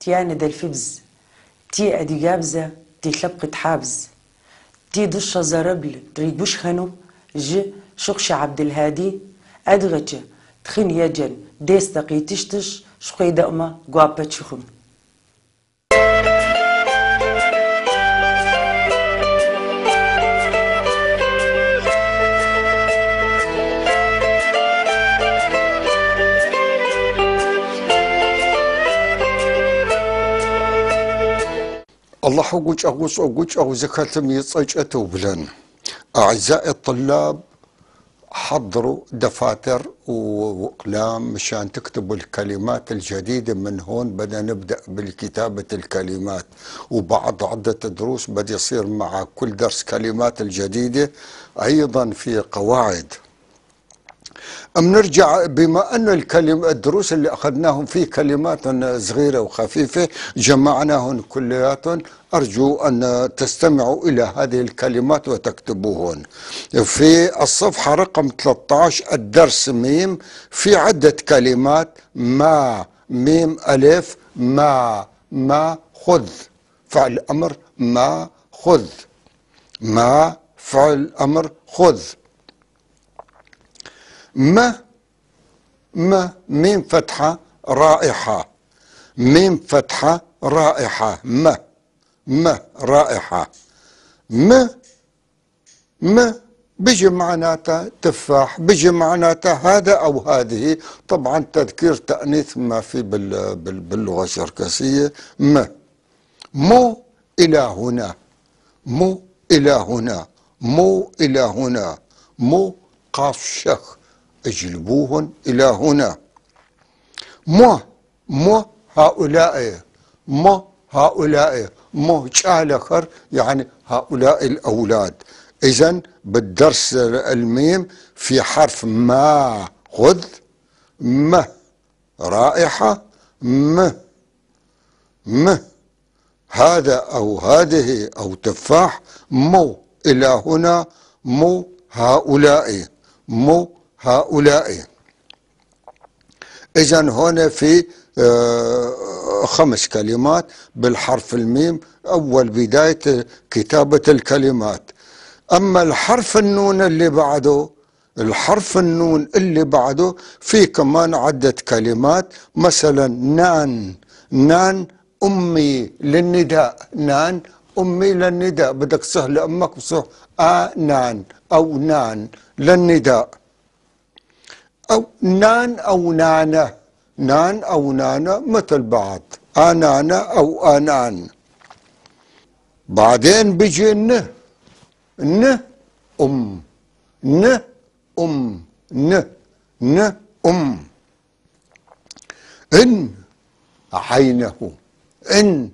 تيانا دا الفبز تي أدي جابزة تي لبقة حابز تي دشة زربل ريبوش خنو جي شخش عبد الهادي أدغجة تخين يجن ديستقي تشتش شقي دقمة قوابة شخم الله حقوج أو زكاتم يصجأتوا بلن. أعزائي الطلاب، حضروا دفاتر وأقلام مشان تكتبوا الكلمات الجديدة. من هون بدنا نبدأ بالكتابة الكلمات، وبعد عدة دروس بدي يصير مع كل درس كلمات الجديدة أيضا في قواعد. نرجع بما أن الدروس اللي أخذناهم فيه كلمات صغيرة وخفيفة جمعناهن كلياتهم. أرجو أن تستمعوا إلى هذه الكلمات وتكتبوهن. في الصفحة رقم 13 الدرس ميم في عدة كلمات: ما، ميم، ألف، ما خذ فعل أمر، ما خذ، ما فعل أمر خذ. ما ميم فتحة رائحة، ميم فتحة رائحة، ما رائحة. ما بيجي معناتها تفاح، بيجي معناتها هذا أو هذه. طبعا تذكير تأنيث ما في باللغة الشركسية. مو إلى هنا، مو إلى هنا، مو إلى هنا، مو قاف شخ اجلبوهن إلى هنا. مو هؤلاء، مو هؤلاء، مو جالخر يعني هؤلاء الأولاد. إذن بالدرس الميم في حرف ما خذ، ما رائحة، هذا أو هذه أو تفاح. مو إلى هنا، مو هؤلاء، مو هؤلاء. إذن هنا في 5 كلمات بالحرف الميم أول بداية كتابة الكلمات. أما الحرف النون اللي بعده، الحرف النون اللي بعده في كمان عدة كلمات. مثلا نان أمي للنداء، نان أمي للنداء. بدك سهل أمك وصح نان أو نان للنداء، أو نان أو نانة، نان أو نانة مثل بعض، آنانة أو آنان. بعدين بيجي ن أم، ن أم، ن أم. إن عينه، إن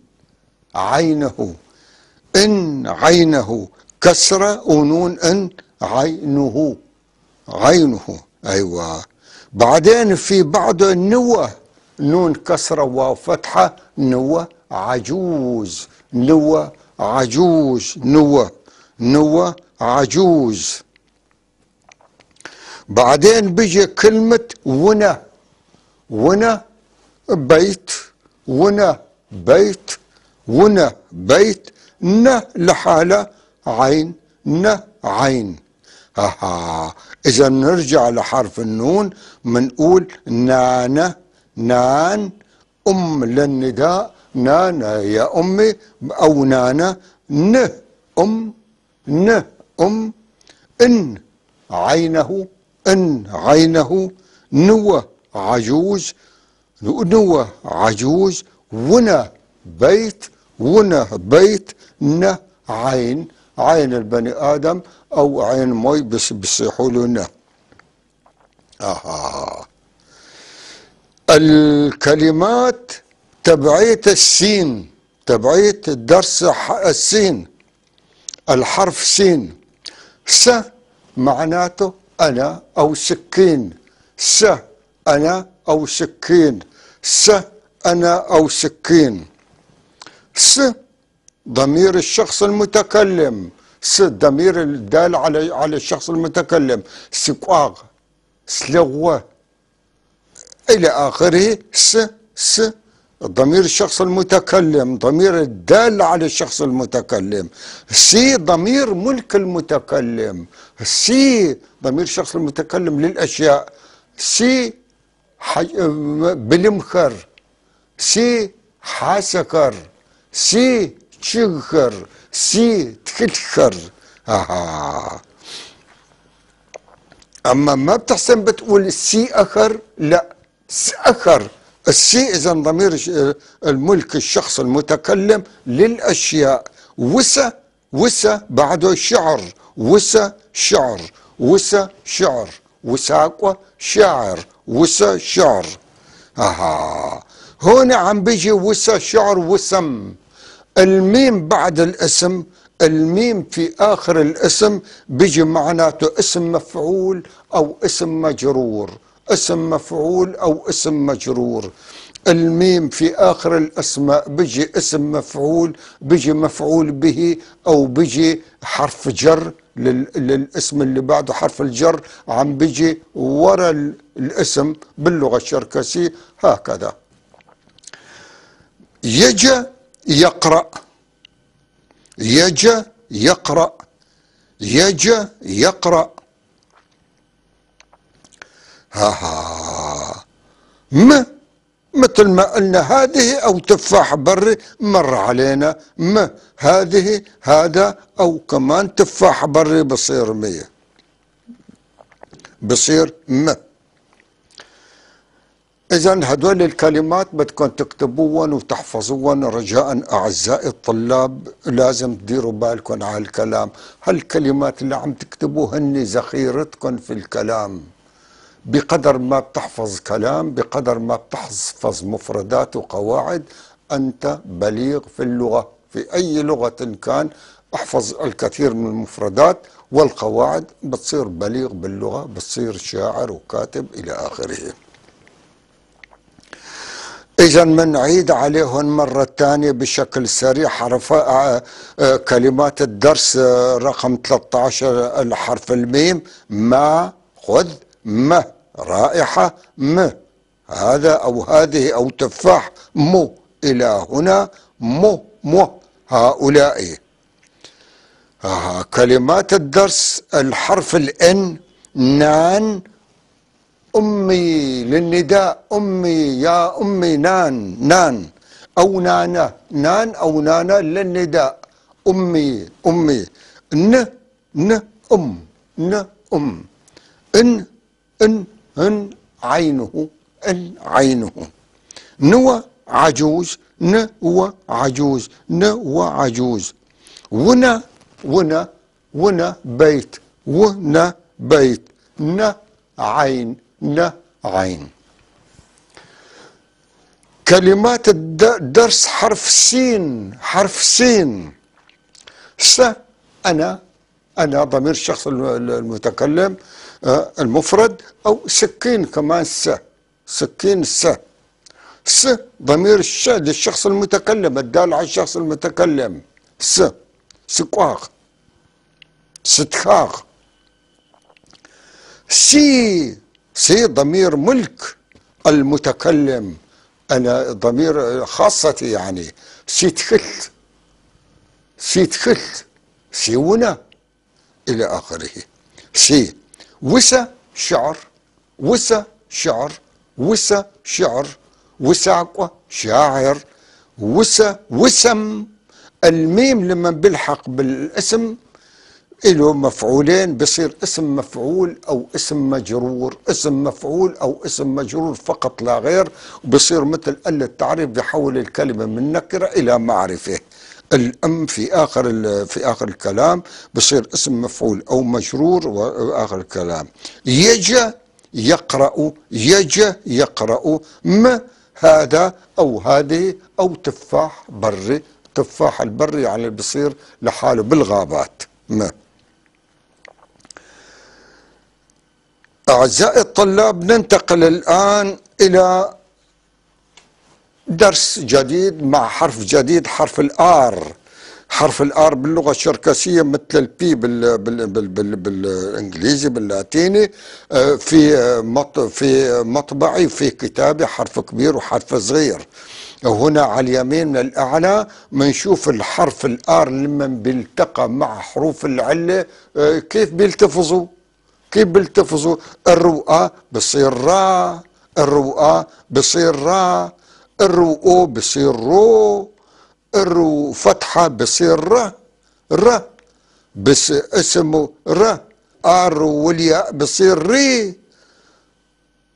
عينه، إن عينه كسرة ونون إن عينه، عينه. أيوة. بعدين في بعض النوة نون كسرة واو فتحة، نوة عجوز، نوة عجوز، نوة عجوز. بعدين بيجي كلمة ونا بيت، ونا بيت، ونا بيت. ن لحالة، عين، ن عين. إذا نرجع لحرف النون منقول نانة، نان أم للنداء، نانا يا أمي أو نانا. ن أم، ن أم. إن عينه، إن عينه. نوة عجوز، نوة عجوز. ونا بيت، ونا بيت. ن عين، عين البني آدم أو عين مي بس بيصيحوا له. الكلمات تبعية السين، تبعية الدرس السين. الحرف سين، س معناته أنا أو سكين، س أنا أو سكين، س أنا أو سكين. س ضمير الشخص المتكلم، س ضمير الدال على الشخص المتكلم. سقاغ، سلوة إلى آخره. س ضمير الشخص المتكلم، ضمير الدال على الشخص المتكلم. سي ضمير ملك المتكلم. سي ضمير الشخص المتكلم للأشياء. سي بلمخر، سي حاسكر، سي تشغر، سي تكتخر. أما ما بتحسن بتقول سي أخر، لا أخر. السي إذا ضمير الملك الشخص المتكلم للأشياء. وسا، وسا بعده شعر، وسا شعر، وسا شعر، وساقوة شاعر، وسا شعر. هون عم بيجي وسا شعر وسم. الميم بعد الاسم، الميم في آخر الاسم بيجي معناته اسم مفعول أو اسم مجرور، اسم مفعول أو اسم مجرور. الميم في آخر الأسماء بيجي اسم مفعول، بيجي مفعول به، أو بيجي حرف جر للاسم اللي بعده. حرف الجر عم بيجي ورا الاسم باللغة الشركسية هكذا. يجى يقرأ، يجى يقرأ، يجى يقرأ. مثل ما قلنا هذه أو تفاح بري مر علينا. هذه، هذا، أو كمان تفاح بري بصير مية، بصير إذن هدول الكلمات بدكم تكتبوهن وتحفظوهن رجاء أعزائي الطلاب. لازم تديروا بالكم على الكلام. هالكلمات اللي عم تكتبوهن ذخيرتكم في الكلام. بقدر ما بتحفظ كلام، بقدر ما بتحفظ مفردات وقواعد، أنت بليغ في اللغة. في أي لغة كان احفظ الكثير من المفردات والقواعد، بتصير بليغ باللغة، بتصير شاعر وكاتب إلى آخره. إذا منعيد عليهم مرة ثانية بشكل سريع كلمات الدرس رقم 13. الحرف الميم: ما، خذ، ما، رائحة، هذا أو هذه أو تفاح، مو، إلى هنا، مو هؤلاء. كلمات الدرس الحرف الإن: نان، أمي للنداء، أمي يا أمي، نان أو نانا، نان أو نانا للنداء، أمي أمي. ن أم، إن عينه، إن عينه. نوى عجوز، نوى عجوز، نوى عجوز. ونا بيت، ونا بيت. عين، عين. كلمات الدرس حرف سين، حرف سين: أنا ضمير الشخص المتكلم المفرد، أو سكين كمان، سكين. ضمير للشخص المتكلم الدال على الشخص المتكلم، سكواق، ستخاق. سي ضمير ملك المتكلم، أنا ضمير خاصتي يعني. سيتخلت، سيونا إلى آخره. وسا شعر، وسا شعر، وسا شعر. وساقوة شاعر. وسم. الميم لما بيلحق بالاسم له مفعولين، بصير اسم مفعول أو اسم مجرور، اسم مفعول أو اسم مجرور فقط لا غير. وبصير مثل آلة التعريف، بيحول الكلمة من نكرة إلى معرفة. الأم في آخر الكلام بصير اسم مفعول أو مجرور وآخر الكلام. يجى يقرأ، يجى يقرأ. هذا أو هذه أو تفاح بري. تفاح البري يعني بصير لحاله بالغابات. أعزائي الطلاب، ننتقل الآن إلى درس جديد مع حرف جديد، حرف الآر. حرف الآر باللغة الشركسية مثل البي بالإنجليزي باللاتيني. في مطبعي، في كتابي حرف كبير وحرف صغير. وهنا على اليمين من الأعلى بنشوف الحرف الآر لما بيلتقى مع حروف العلة كيف بيلتفظوا. كيف بيلتفظوا؟ الرؤى بصير را، الرؤى بصير را، الرؤو بصير رو، الرو فتحة بصير ر، ر بس اسمه ر، آر والياء بصير ري،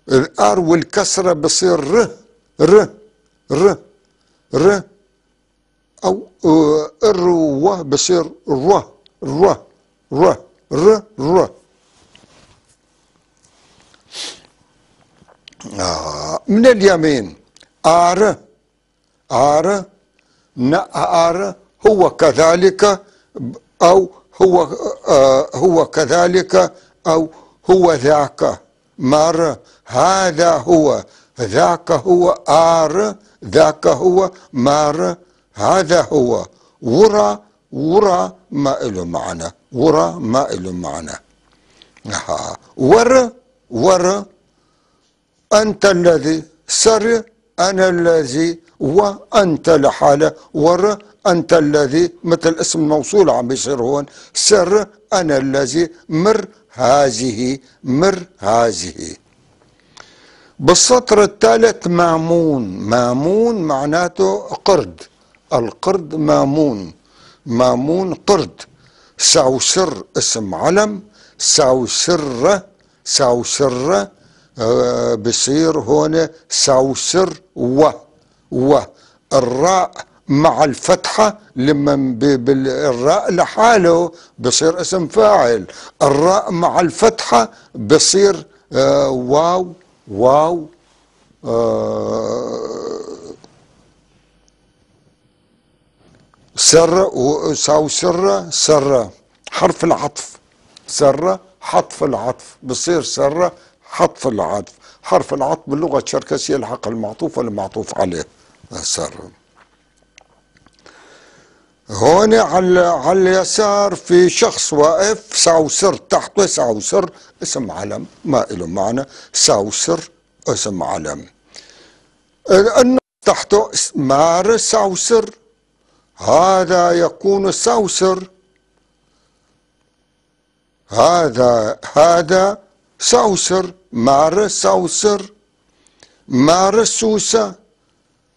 الآر والكسرة بصير ر، ر ر ر، أو الروة بصير ر، ر ر ر ر. من اليمين آر، آر آر هو كذلك، أو هو كذلك، أو هو ذاك، مار هذا هو، ذاك هو، آر ذاك هو، مار هذا هو، ورا، ورا ما إله معنى، ورا ما إله معنى. ور، ور أنت الذي، سر أنا الذي، وأنت لحالة، ور أنت الذي مثل اسم الموصول عم يصير هون، سر أنا الذي، مر هذه، مر هذه. بالسطر الثالث مامون، مامون معناته قرد، القرد مامون، مامون قرد. سوسر اسم علم، سوسر، سوسر بصير هون سوسر و الراء مع الفتحة لما بالراء لحاله بصير اسم فاعل، الراء مع الفتحة بصير واو، واو سر، سوسر سر حرف العطف، سر حطف العطف بصير سر حطف العطف، حرف العطف باللغة الشركسية الحق المعطوف والمعطوف عليه سر. هون على اليسار في شخص واقف، سوسر تحته، سوسر اسم علم ما له معنى، سوسر اسم علم. النص تحته مار سوسر، هذا يكون سوسر، هذا سوسر، مار سوسر، مار سوسة،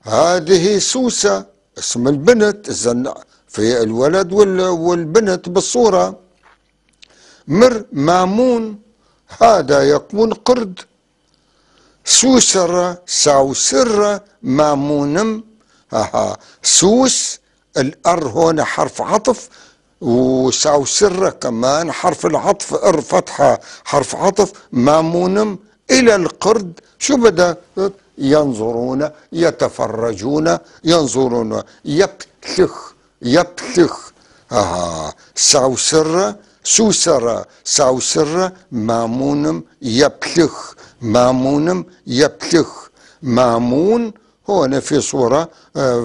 هذه سوسة اسم البنت، إذن في الولد والبنت بالصورة. مر مامون، هذا يكون قرد، سوسر سوسر مامونم، سوس الأر هون حرف عطف، وسوسر كمان حرف العطف ار فتحة حرف عطف، مامونم إلى القرد. شو بدأ؟ ينظرون، يتفرجون، ينظرون، يبتلخ، يبتلخ، سوسر سوسر سوسر مامونم يبتلخ، مامونم يبتلخ. مامون هون في صورة،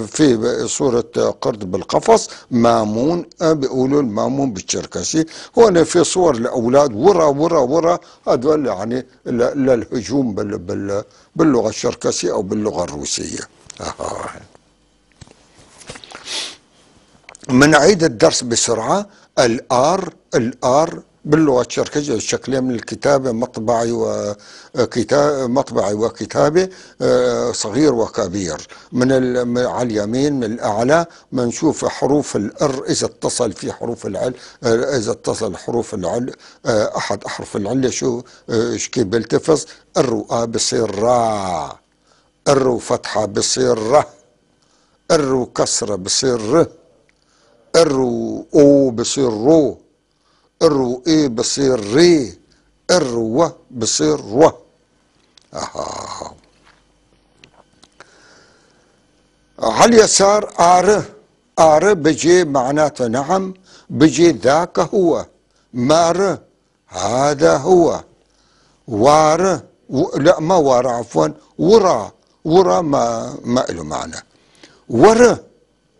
في صورة قرد بالقفص، مامون بيقولوا المامون بالشركسي. هون في صور الأولاد ورا ورا ورا، هذول يعني للهجوم باللغة الشركسية أو باللغة الروسية. منعيد الدرس بسرعة. الآر، الآر باللغة الشركسية الشكلين من الكتابة، مطبعي وكتابة، صغير وكبير. على اليمين من الأعلى بنشوف حروف الأر إذا اتصل في حروف العل، إذا اتصل حروف العل أحد أحرف العلة شو كيف بيلتفظ. الرؤى بصير را، الرو فتحة بصير ره، الرو كسرة بصير ر، الرو او بصير رو، الرو اي بصير ري، الرو و بصير رو. على اليسار آر، آر بجي معناته نعم، بجي ذاك هو، مار هذا هو، وار لا ما وار عفوا، ورا، ورا ما له معنى. ور،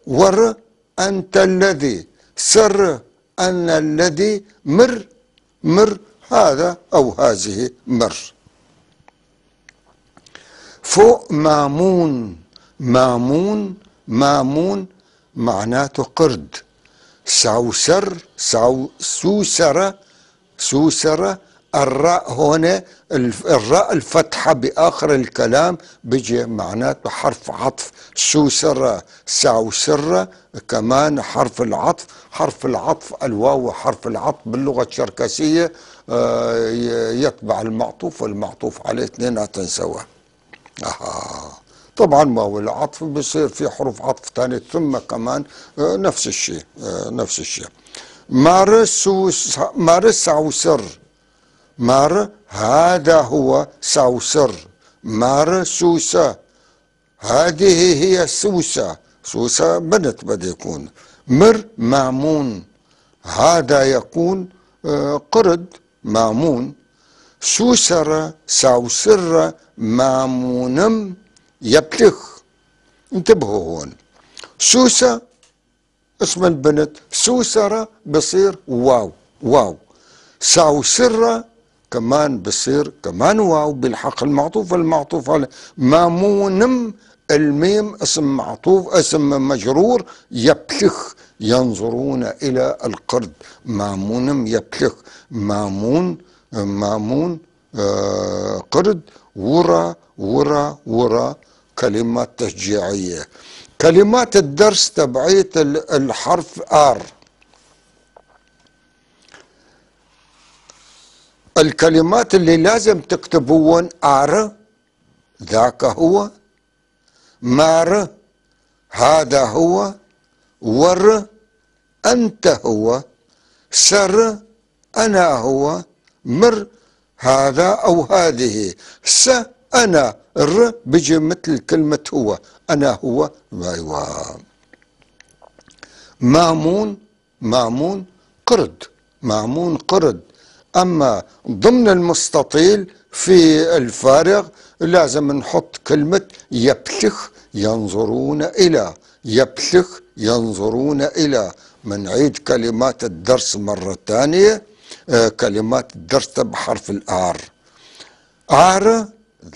ور أنت الذي، سر أن الذي، مر، مر هذا أو هذه، مر. فوق مامون، مامون، مامون معناته قرد. سوسر، سوسرة، سوسرة. الراء هنا، الراء الفتحة بآخر الكلام بيجي معناته حرف عطف. سوسرة، سوسرة كمان حرف العطف. حرف العطف الواو حرف العطف باللغة الشركسية يتبع المعطوف والمعطوف عليه اثنيناتن سوا. طبعا ما هو العطف بيصير في حروف عطف ثانية ثم كمان نفس الشيء، نفس الشيء. مار سوسر، مار هذا هو سوسر. مار سوسة، هذه هي سوسة. سوسة بنت بده يكون. مر مامون، هذا يكون قرد مامون. سوسرة، سوسرة، مامونم يبلخ. انتبهوا هون، سوسة اسم البنت، سوسرة بصير واو، واو. سوسرة كمان بصير كمان واو بالحق المعطوف والمعطوف عليه. مامونم الميم اسم معطوف، اسم مجرور. يبلخ ينظرون إلى القرد. مامونم يبلخ. مامون، مامون قرد. ورا، ورا، ورا كلمات تشجيعية. كلمات الدرس تبعية الحرف آر. الكلمات اللي لازم تكتبون: آر ذاك هو، مار هذا هو، ور أنت هو، سر أنا هو، مر هذا أو هذه، س أنا، ر بيجي مثل كلمة هو، أنا هو. أيوة. مامون، مامون قرد، مامون قرد. أما ضمن المستطيل في الفارغ لازم نحط كلمة يبلخ ينظرون إلى، يبلخ ينظرون إلى. منعيد كلمات الدرس مرة ثانية. كلمات الدرس بحرف الآر. آر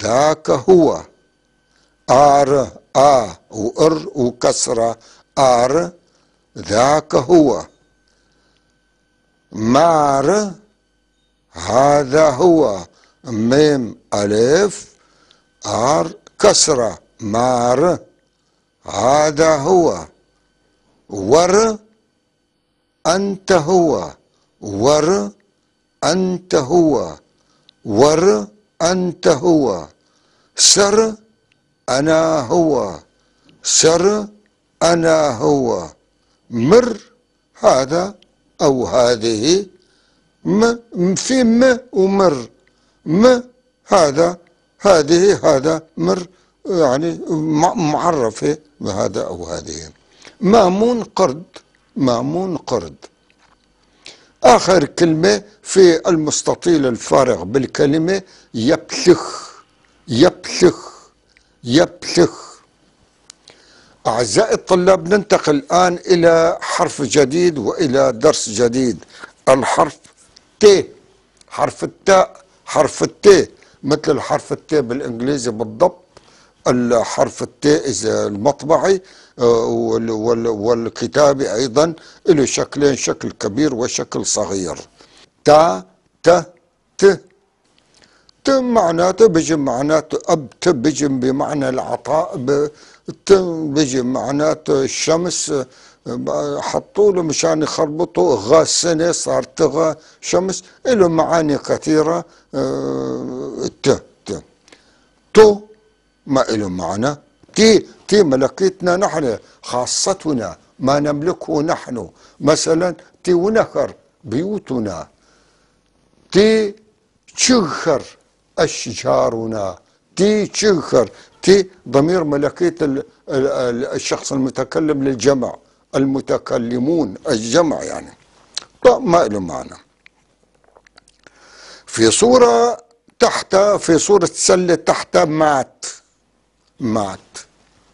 ذاك هو، آر وإر وكسرة، آر ذاك هو. مار هذا هو، ميم ألف آر كسرة، مار هذا هو. ور أنت هو، ور أنت هو، ور أنت هو. سر أنا هو، سر أنا هو. مر هذا أو هذه، في م ومر، م هذا هذه هذا، مر يعني معرفة بهذا أو هذه. مامون قرد، مامون قرد. آخر كلمة في المستطيل الفارغ بالكلمة يبلخ، يبلخ، يبلخ. أعزائي الطلاب، ننتقل الآن إلى حرف جديد وإلى درس جديد. الحرف ت، حرف التاء، حرف الت مثل الحرف الت بالإنجليزي بالضبط. الحرف الت إذا المطبعي والكتابي أيضا له شكلين، شكل كبير وشكل صغير. تا، ت، ت. ت معناته بيجي معناته أب، ت بيجي بمعنى العطاء، ت بيجي معناته الشمس. حطوا له مشان يخربطوا غا سنة صار تغا شمس، له معاني كثيرة. ت تو ما له معنى. تي ملكيتنا نحن، خاصتنا ما نملكه نحن. مثلا تي ونخر بيوتنا. تي تشخر أشجارنا. تي تشخر، تي ضمير ملكية الشخص المتكلم للجمع، المتكلمون الجمع يعني. ما له معنى. في صورة تحت، في صورة سلة تحت مات، مات،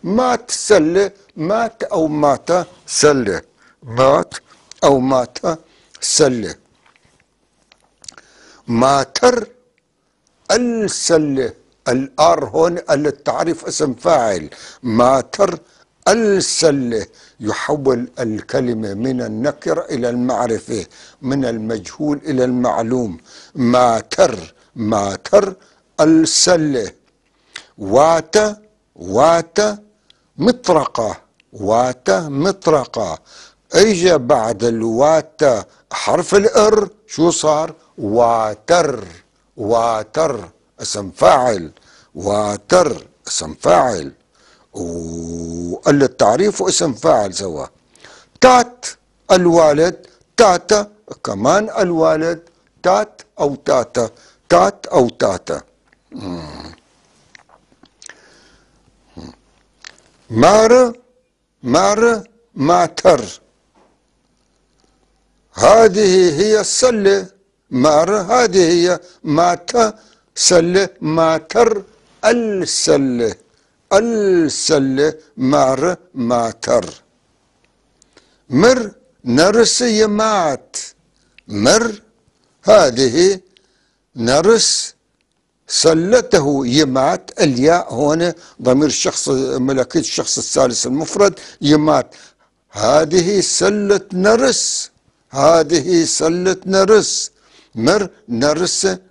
مات سلة، مات أو مات سلة، مات أو مات سلة. ماتر السلة، الآر هون التعريف اسم فاعل. ماتر السلة يحول الكلمة من النكرة إلى المعرفة، من المجهول إلى المعلوم. ماتر السلة. وات مطرقة. مطرقة. اجى بعد الوات حرف الار، شو صار؟ واتر اسم فاعل. واتر اسم فاعل، والتعريف اسم فاعل سوا. تات الوالد. تاتا كمان الوالد. تات او تاتا. تات او تاتا. ماتر. هذه هي السلة. هذه هي. سلة. ماتر السلة. ماتر. نرس يمات. هذه نرس سلته يمات. الياء هنا ضمير الشخص ملكية الشخص الثالث المفرد يمات. هذه سلة نرس.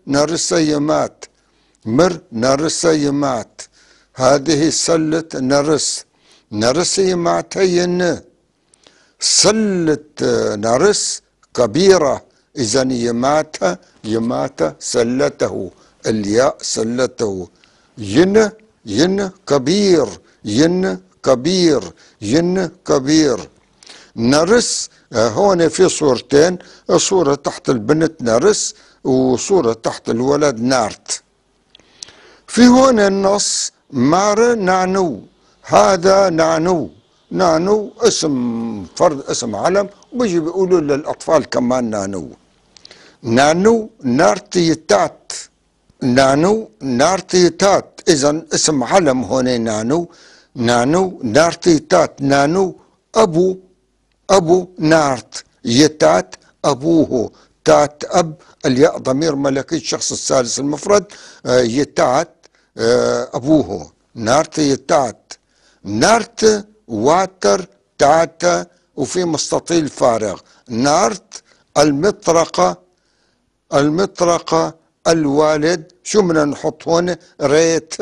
نرس يمات. نرس يمات. هذه سلة نرس يمات. هي سلة نرس كبيرة. إذن يمات سلته. الياء سلته. ين كبير. كبير. نرس هون في صورتين، صورة تحت البنت نرس وصورة تحت الولد نارت. في هون النص نعنو. هذا نعنو اسم فرد، اسم علم، وبيجي بيقولوا للأطفال كمان نعنو نارتيتات. نارتيتات. إذن اسم علم هون نعنو نارتيتات. أبو نارت. يتات أبوه. تات أب. الياء ضمير ملكي الشخص الثالث المفرد. يتات أبوه. نارت يتات. نارت واتر تاتا وفي مستطيل فارغ. نارت المطرقة الوالد. شو بدنا نحط هون؟ ريت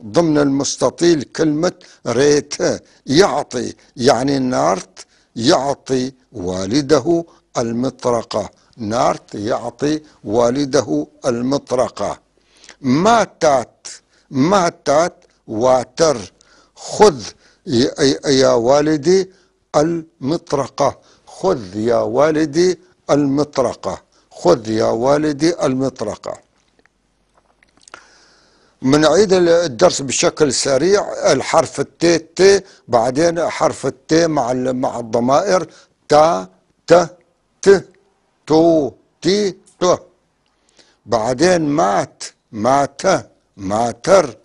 ضمن المستطيل كلمة ريت. يعطي، يعني نارت يعطي والده المطرقة. نارت يعطي والده المطرقة. ماتات واتر. خذ يا والدي المطرقة. خذ يا والدي المطرقة. خذ يا والدي المطرقة. بنعيد الدرس بشكل سريع. الحرف الت بعدين حرف الت مع الضمائر تا ت تو تي تو. بعدين ماتر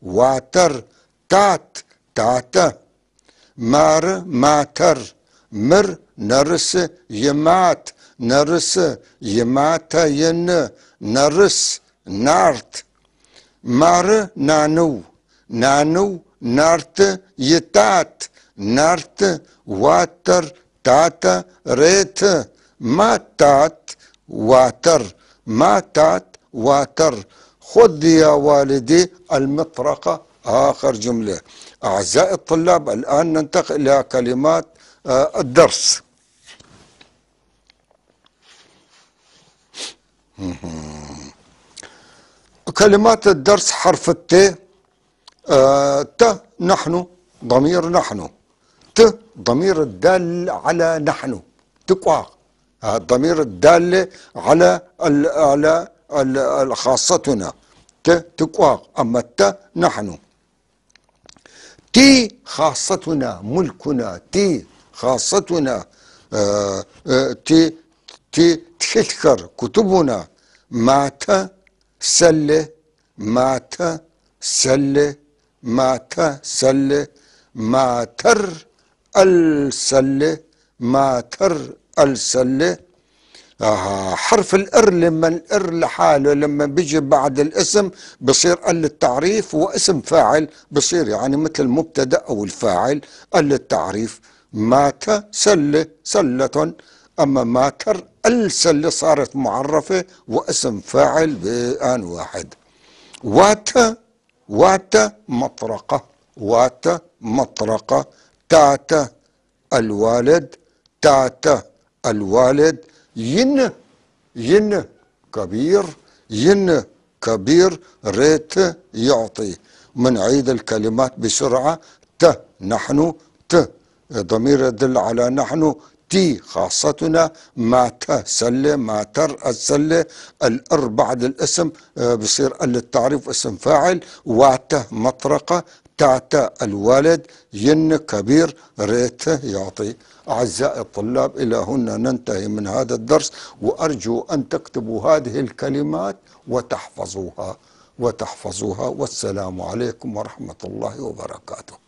واتر تات تاتا. ماتر. نرس يمات. ين نرس نارت. نعنو نارت يتات. نارت واتر تاتا ريت. ماتات واتر. خذ يا والدي المطرقة. آخر جملة. أعزائي الطلاب، الآن ننتقل إلى كلمات الدرس. كلمات الدرس. حرف الت. نحن ضمير نحن. ضمير الدال على نحن. تقوى الضمير الدال على خاصتنا. تقوى. أما نحن. تي خاصتنا ملكنا. تي خاصتنا. تذكر كتبنا. مات سلة. ماتر السلة. حرف الار، لما الار لحاله لما بيجي بعد الاسم بصير ال التعريف، واسم فاعل بصير يعني مثل المبتدا او الفاعل. ال التعريف مات سله سله، اما ماتر السله صارت معرفه واسم فاعل بآن واحد. وات وات مطرقه، وات مطرقه. تات الوالد، تات الوالد. ين ين كبير، ين كبير. ريت يعطي. منعيد الكلمات بسرعة. ت نحن، ت ضمير يدل على نحن. تي خاصتنا. مات سلة، ماتر السلة. الار بعد الاسم بصير ال التعريف اسم فاعل. وات مطرقة. تعتا الوالد. ين كبير. ريت يعطي. أعزائي الطلاب، إلى هنا ننتهي من هذا الدرس، وأرجو أن تكتبوا هذه الكلمات وتحفظوها والسلام عليكم ورحمة الله وبركاته.